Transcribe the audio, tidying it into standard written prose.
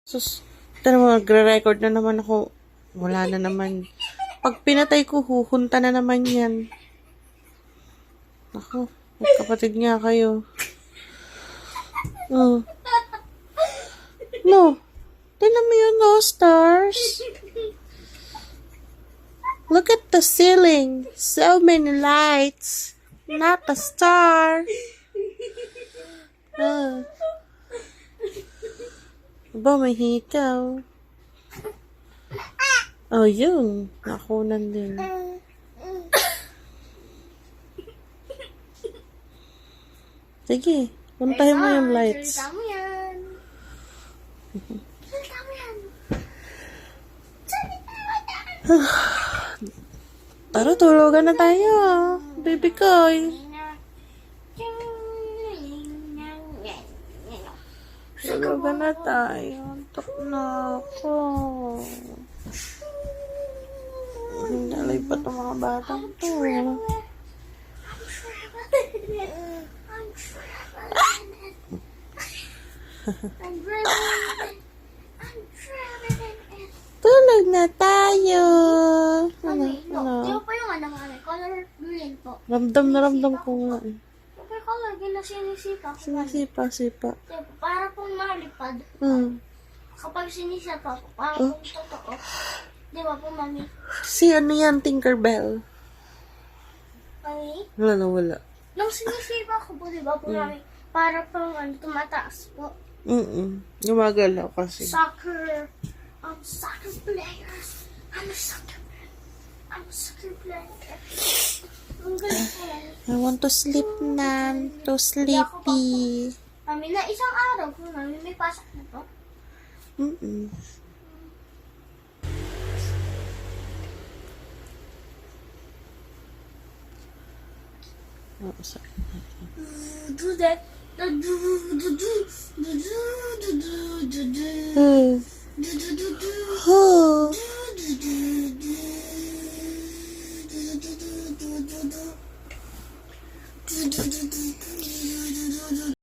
Sus, ito naman, magre-record na naman ako. Wala na naman. Pag pinatay ko, huhunta na naman yan. Ako, magkapatid nga kayo. Oh. No. Tingnan mo yun, no, stars. Look at the ceiling. So many lights. Not a star. Aba, may hikaw. Oh, yun. Nakunan din. Sige, puntahin mo yung lights. Salita mo yan. Salita mo yan. Tara, tulugan na tayo. Baby koy. Tulugan na tayo. Antok na ako. Nalay pa itong mga batang to. I'm drowning in it. Tulog na tayo. Mami, no. Ano? Di ba pa yung mami? Color green po. Ramdam na ramdam ko nga eh. Okay, color green na sinisipa. Sinisipa-sipa. Diba, para pong malipad. Kapag sinisipa po, para pong totoo. Di ba po, mami? Si ano yan, Tinkerbell? Mami? Wala. Nung sinisipa ko po, di ba po, mami? Para pong tumataas po. Gumagalaw kasi. Soccer players. I'm a soccer player. Ang galing po yan. I want to sleep na. To sleepy. Mami, na isang araw po, mami, may pasok na po. Oh, sorry. Do that. Do.